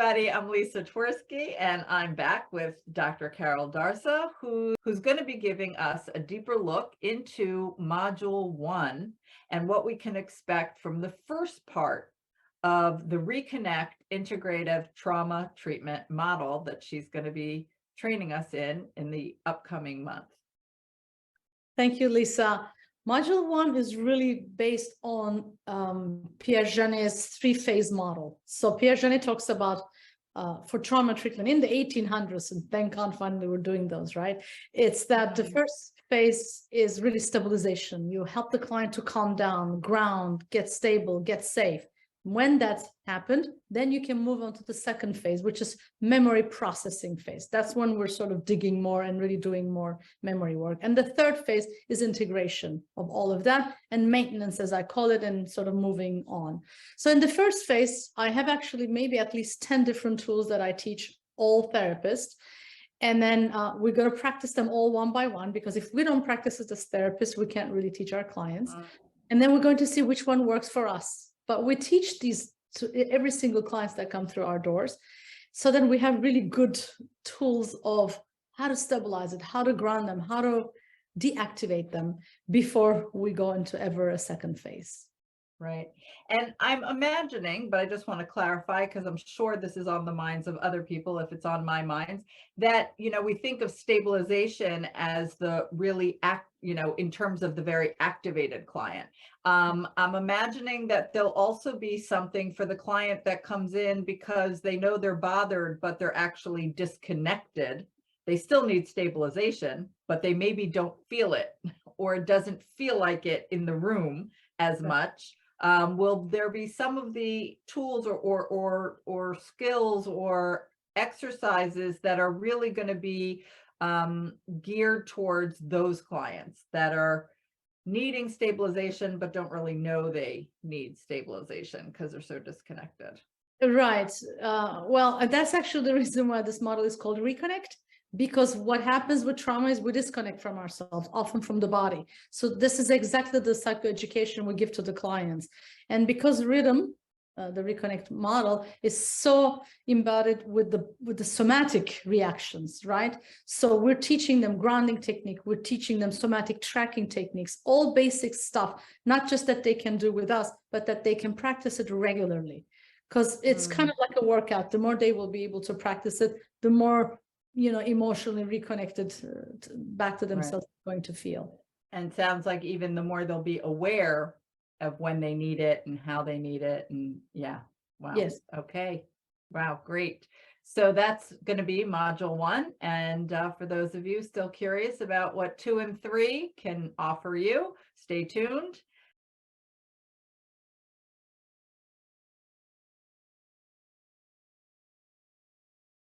everybody. I'm Lisa Twersky, and I'm back with Dr. Carol Darsa, who's going to be giving us a deeper look into Module 1 and what we can expect from the first part of the Reconnect Integrative Trauma Treatment model that she's going to be training us in the upcoming month. Thank you, Lisa. Module 1 is really based on Pierre Janet's three-phase model. So Pierre Janet talks about for trauma treatment in the 1800s, and thank God finally we're doing those, right? It's that the first phase is really stabilization. You help the client to calm down, ground, get stable, get safe. When that's happened, then you can move on to the second phase, which is memory processing phase. That's when we're sort of digging more and really doing more memory work. And the third phase is integration of all of that and maintenance, as I call it, and sort of moving on. So in the first phase, I have actually maybe at least 10 different tools that I teach all therapists. And then we're going to practice them all one by one, because if we don't practice it as therapists, we can't really teach our clients. And then we're going to see which one works for us. But we teach these to every single client that come through our doors. So then we have really good tools of how to stabilize it, how to ground them, how to deactivate them before we go into ever a second phase. Right. And I'm imagining, but I just want to clarify, because I'm sure this is on the minds of other people, if it's on my mind, that, we think of stabilization as the really in terms of the very activated client. I'm imagining that there'll also be something for the client that comes in because they know they're bothered, but they're actually disconnected. They still need stabilization, but they maybe don't feel it, or it doesn't feel like it in the room as much. Will there be some of the tools or skills or exercises that are really going to be geared towards those clients that are needing stabilization but don't really know they need stabilization because they're so disconnected? Right. Well, that's actually the reason why this model is called Reconnect. Because what happens with trauma is we disconnect from ourselves, often from the body. So this is exactly the psychoeducation we give to the clients. And because RITTM, the Reconnect model, is so embodied with the somatic reactions, right? So we're teaching them grounding technique, we're teaching them somatic tracking techniques, all basic stuff, not just that they can do with us, but that they can practice it regularly. Because it's kind of like a workout. The more they will be able to practice it, the more emotionally reconnected back to themselves going to feel. And sounds like even the more they'll be aware of when they need it and how they need it. And wow. Yes. Okay. Wow. Great. So that's going to be Module 1. And for those of you still curious about what 2 and 3 can offer you, stay tuned.